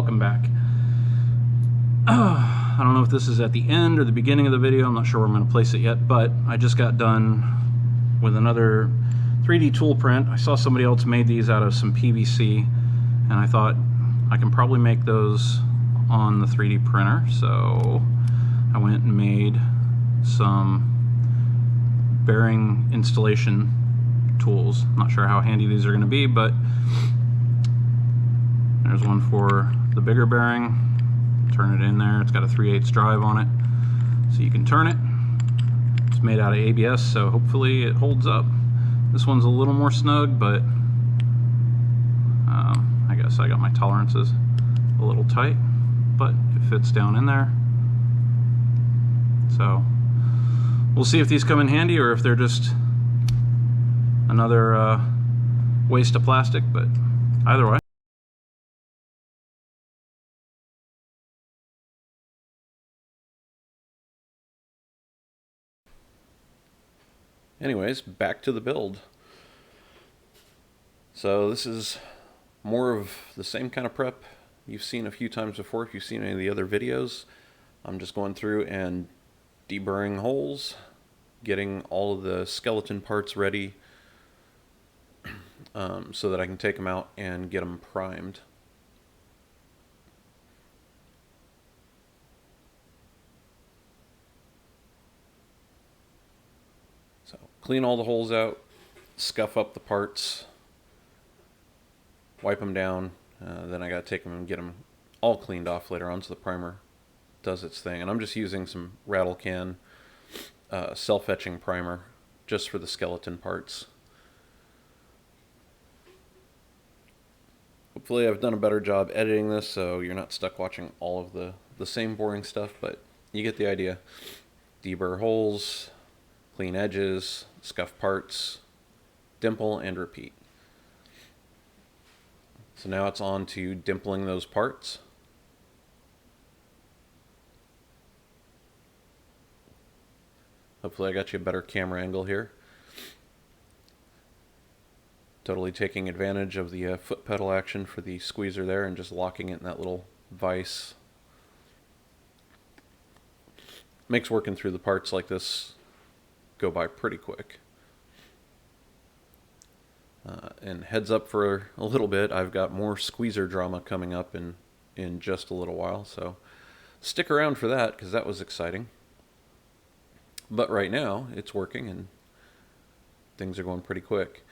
welcome back. I don't know if this is at the end or the beginning of the video. I'm not sure where I'm going to place it yet, but I just got done with another 3D tool print. I saw somebody else made these out of some PVC, and I thought I can probably make those on the 3D printer. So I went and made some bearing installation tools. Not sure how handy these are going to be, but there's one for the bigger bearing. Turn it in there. It's got a 3/8 drive on it, so you can turn it. It's made out of ABS, so hopefully it holds up. This one's a little more snug, but I guess I got my tolerances a little tight, but it fits down in there. So we'll see if these come in handy or if they're just another waste of plastic, but either way. Anyways, back to the build. So this is more of the same kind of prep you've seen a few times before if you've seen any of the other videos. I'm just going through and deburring holes, getting all of the skeleton parts ready so that I can take them out and get them primed. So clean all the holes out, scuff up the parts, wipe them down, then I got to take them and get them all cleaned off later on so the primer does its thing. And I'm just using some rattle can self-etching primer just for the skeleton parts. Hopefully I've done a better job editing this so you're not stuck watching all of the same boring stuff, but you get the idea. Deburr holes, clean edges, scuff parts, dimple, and repeat. So now it's on to dimpling those parts. Hopefully I got you a better camera angle here. Totally taking advantage of the foot pedal action for the squeezer there and just locking it in that little vise. Makes working through the parts like this go by pretty quick. And heads up for a little bit, I've got more squeezer drama coming up in just a little while, so stick around for that because that was exciting. But right now it's working and things are going pretty quick.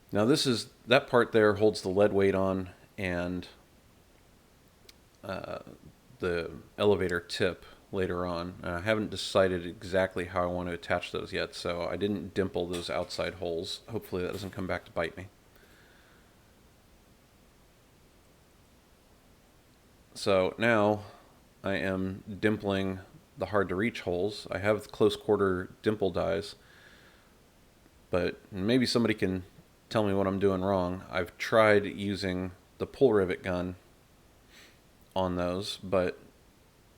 Now that part there holds the lead weight on and the elevator tip later on. I haven't decided exactly how I want to attach those yet, so I didn't dimple those outside holes. Hopefully that doesn't come back to bite me. So now I am dimpling the hard to reach holes. I have close quarter dimple dies, but maybe somebody can tell me what I'm doing wrong. I've tried using the pull rivet gun on those, but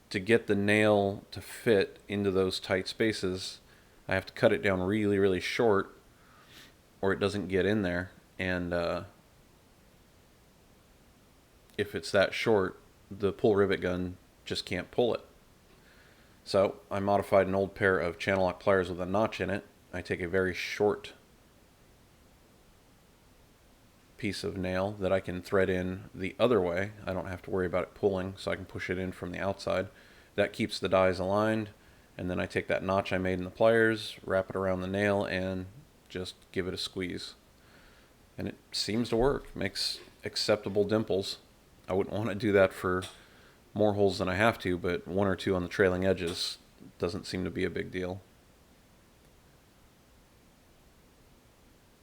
to get the nail to fit into those tight spaces, I have to cut it down really, really short or it doesn't get in there. And if it's that short, the pull rivet gun just can't pull it. So I modified an old pair of channel lock pliers with a notch in it. I take a very short piece of nail that I can thread in the other way. I don't have to worry about it pulling, so I can push it in from the outside. That keeps the dies aligned, and then I take that notch I made in the pliers, wrap it around the nail, and just give it a squeeze. And it seems to work. Makes acceptable dimples. I wouldn't want to do that for more holes than I have to, but one or two on the trailing edges doesn't seem to be a big deal.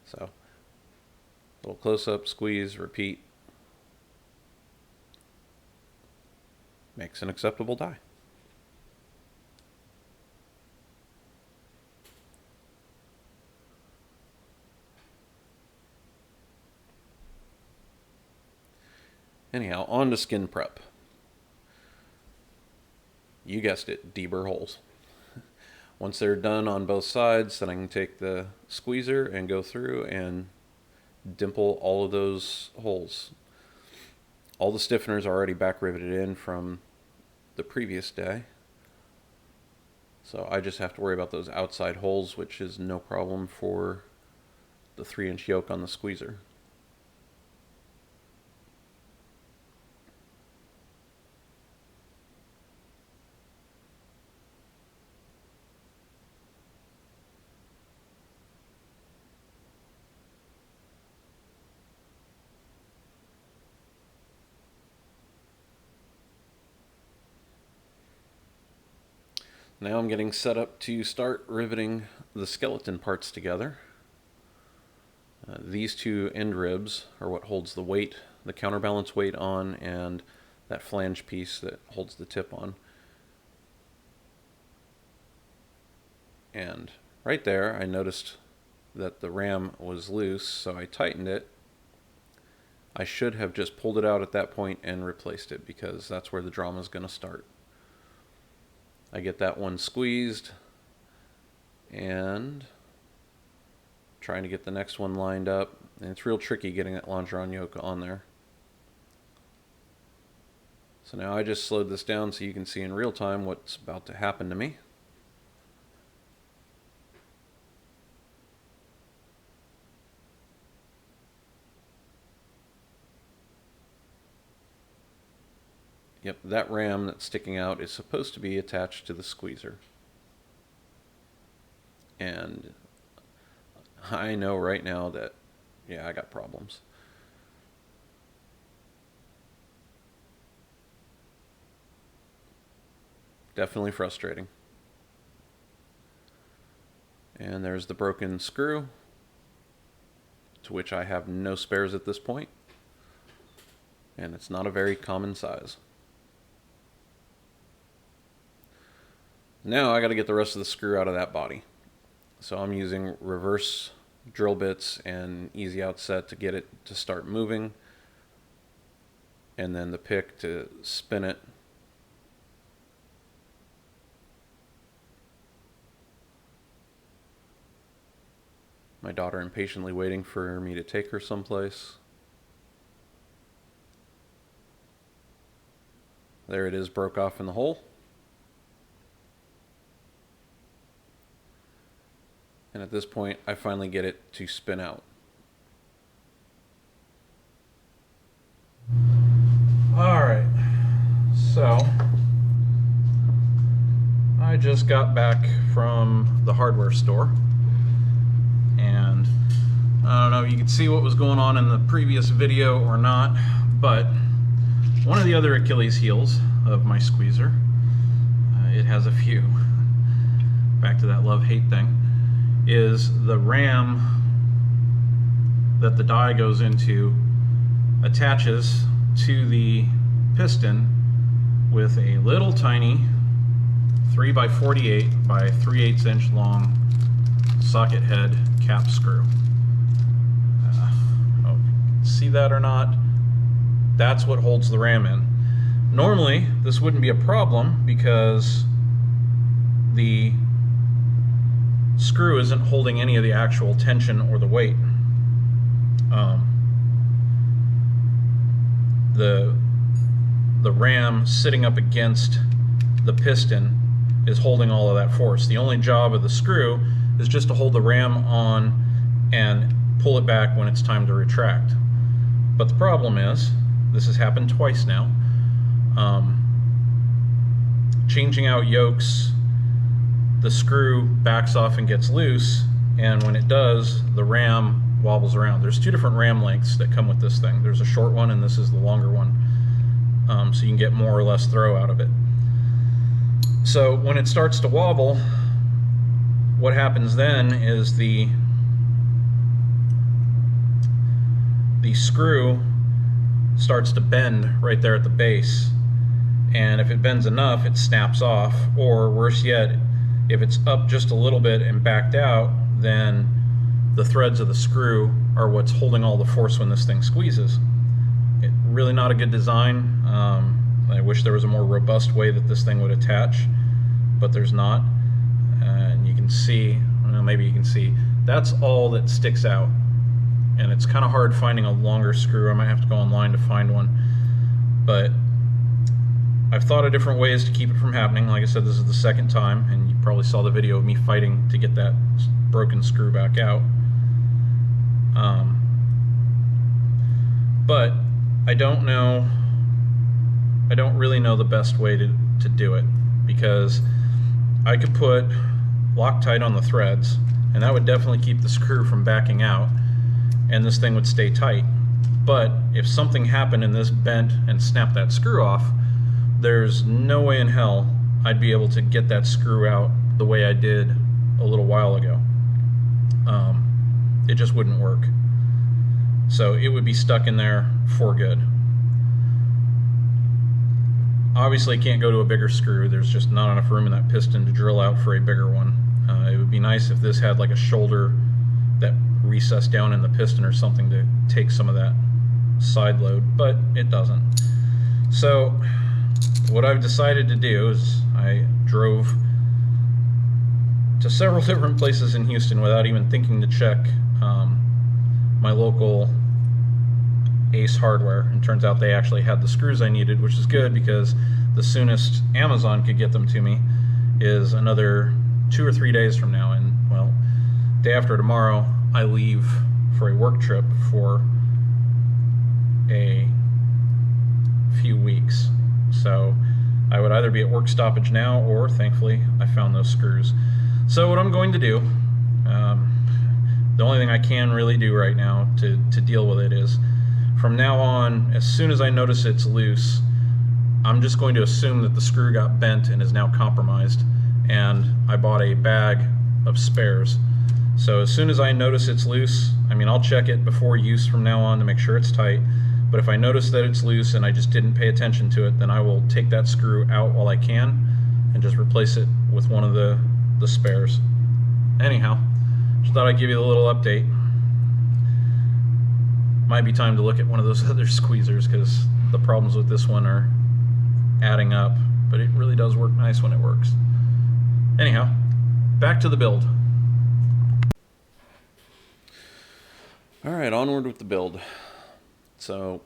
So little close-up, squeeze, repeat. Makes an acceptable die. Anyhow, on to skin prep. You guessed it, deburr holes. Once they're done on both sides, then I can take the squeezer and go through and dimple all of those holes. All the stiffeners are already back riveted in from the previous day. So I just have to worry about those outside holes, which is no problem for the 3-inch yoke on the squeezer. Now I'm getting set up to start riveting the skeleton parts together. These two end ribs are what holds the weight, the counterbalance weight on, and that flange piece that holds the tip on. And right there I noticed that the ram was loose, so I tightened it. I should have just pulled it out at that point and replaced it, because that's where the drama is going to start. I get that one squeezed and trying to get the next one lined up, and it's real tricky getting that longeron yoke on there. So now I just slowed this down so you can see in real time what's about to happen to me. Yep, that ram that's sticking out is supposed to be attached to the squeezer. And I know right now that, yeah, I got problems. Definitely frustrating. And there's the broken screw, to which I have no spares at this point. And it's not a very common size. Now I got to get the rest of the screw out of that body. So I'm using reverse drill bits and easy out set to get it to start moving, and then the pick to spin it. My daughter impatiently waiting for me to take her someplace. There it is, broke off in the hole. And at this point, I finally get it to spin out. All right, so I just got back from the hardware store, and I don't know if you could see what was going on in the previous video or not, but one of the other Achilles heels of my squeezer, it has a few, back to that love-hate thing, is the ram that the die goes into attaches to the piston with a little tiny 3x48 by 3/8 inch long socket head cap screw. See that or not? That's what holds the ram in. Normally this wouldn't be a problem because the screw isn't holding any of the actual tension or the weight. The ram sitting up against the piston is holding all of that force. The only job of the screw is just to hold the ram on and pull it back when it's time to retract. But the problem is, this has happened twice now, changing out yokes, the screw backs off and gets loose, and when it does, the ram wobbles around. There's two different ram lengths that come with this thing. There's a short one and this is the longer one, so you can get more or less throw out of it. So when it starts to wobble, what happens then is the screw starts to bend right there at the base, and if it bends enough, it snaps off, or worse yet, if it's up just a little bit and backed out, then the threads of the screw are what's holding all the force when this thing squeezes. Really not a good design. I wish there was a more robust way that this thing would attach, but there's not. And you can see, well, maybe you can see, that's all that sticks out. And it's kind of hard finding a longer screw. I might have to go online to find one. But I've thought of different ways to keep it from happening. Like I said, this is the second time, and you probably saw the video of me fighting to get that broken screw back out. But I don't know. I don't really know the best way to do it, because I could put Loctite on the threads, and that would definitely keep the screw from backing out, and this thing would stay tight. But if something happened and this bent and snapped that screw off, there's no way in hell I'd be able to get that screw out the way I did a little while ago. It just wouldn't work. So it would be stuck in there for good. Obviously, can't go to a bigger screw. There's just not enough room in that piston to drill out for a bigger one. It would be nice if this had like a shoulder that recessed down in the piston or something to take some of that side load, but it doesn't. So what I've decided to do is I drove to several different places in Houston without even thinking to check my local Ace Hardware, and turns out they actually had the screws I needed, which is good, because the soonest Amazon could get them to me is another 2 or 3 days from now, and well, day after tomorrow I leave for a work trip for a few weeks. So I would either be at work stoppage now, or thankfully I found those screws. So what I'm going to do, the only thing I can really do right now to deal with it is, from now on, as soon as I notice it's loose, I'm just going to assume that the screw got bent and is now compromised, and I bought a bag of spares. So as soon as I notice it's loose, I mean, I'll check it before use from now on to make sure it's tight, but if I notice that it's loose and I just didn't pay attention to it, then I will take that screw out while I can and just replace it with one of the spares. Anyhow, just thought I'd give you a little update. Might be time to look at one of those other squeezers, because the problems with this one are adding up, but it really does work nice when it works. Anyhow, back to the build. Alright, onward with the build. So,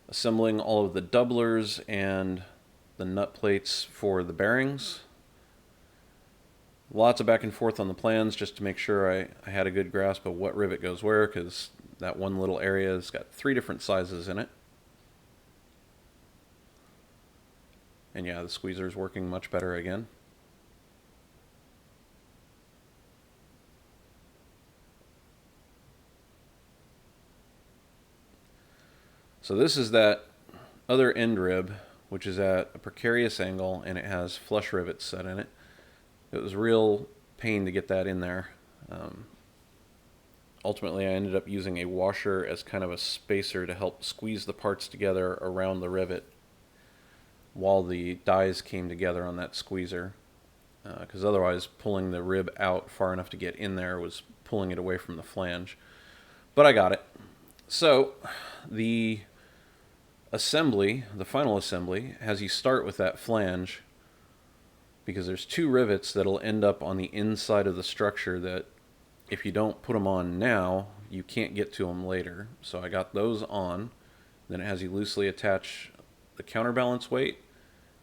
assembling all of the doublers and the nut plates for the bearings. Lots of back and forth on the plans just to make sure I had a good grasp of what rivet goes where, because that one little area has got 3 different sizes in it. And yeah, the squeezer is working much better again. So this is that other end rib, which is at a precarious angle, and it has flush rivets set in it. It was a real pain to get that in there. Ultimately, I ended up using a washer as kind of a spacer to help squeeze the parts together around the rivet while the dies came together on that squeezer, because otherwise pulling the rib out far enough to get in there was pulling it away from the flange. But I got it. So the assembly, the final assembly, has you start with that flange, because there's 2 rivets that'll end up on the inside of the structure that if you don't put them on now, you can't get to them later. So I got those on. Then it has you loosely attach the counterbalance weight,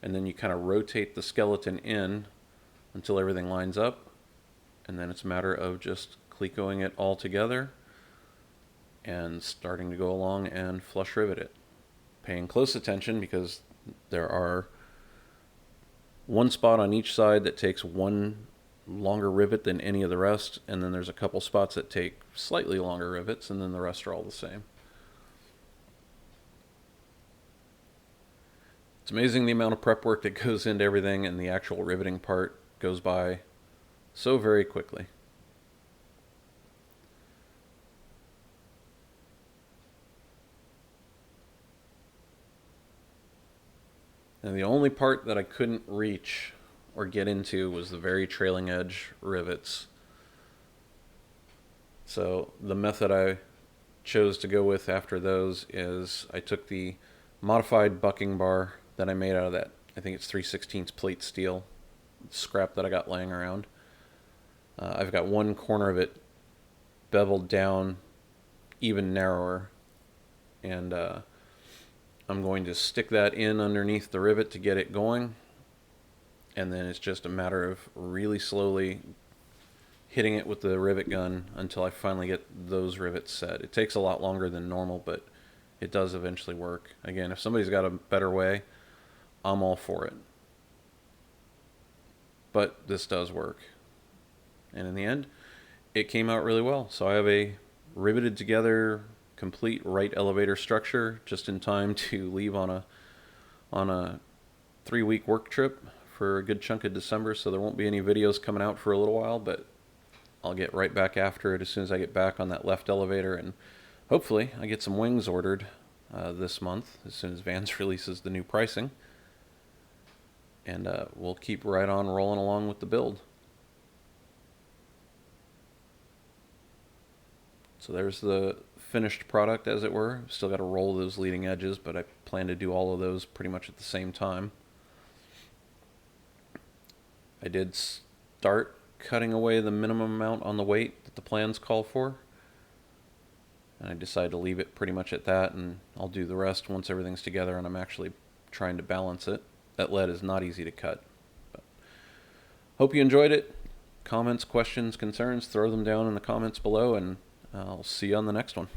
and then you kind of rotate the skeleton in until everything lines up, and then it's a matter of just clecoing it all together and starting to go along and flush rivet it. Paying close attention, because there are 1 spot on each side that takes 1 longer rivet than any of the rest, and then there's a couple spots that take slightly longer rivets, and then the rest are all the same. It's amazing the amount of prep work that goes into everything, and the actual riveting part goes by so very quickly. And the only part that I couldn't reach or get into was the very trailing edge rivets. So the method I chose to go with after those is I took the modified bucking bar that I made out of that, I think it's 3/16 plate steel scrap that I got laying around. I've got one corner of it beveled down even narrower, and I'm going to stick that in underneath the rivet to get it going, and then it's just a matter of really slowly hitting it with the rivet gun until I finally get those rivets set. It takes a lot longer than normal, but it does eventually work. Again, if somebody's got a better way, I'm all for it. But this does work. And in the end, it came out really well. So I have a riveted together complete right elevator structure just in time to leave on a 3-week work trip for a good chunk of December, so there won't be any videos coming out for a little while, but I'll get right back after it as soon as I get back on that left elevator, and hopefully I get some wings ordered this month as soon as Vans releases the new pricing, and we'll keep right on rolling along with the build. So there's the finished product, as it were. Still got to roll those leading edges, but I plan to do all of those pretty much at the same time. I did start cutting away the minimum amount on the weight that the plans call for, and I decided to leave it pretty much at that, and I'll do the rest once everything's together and I'm actually trying to balance it. That lead is not easy to cut. But hope you enjoyed it. Comments, questions, concerns, throw them down in the comments below, and I'll see you on the next one.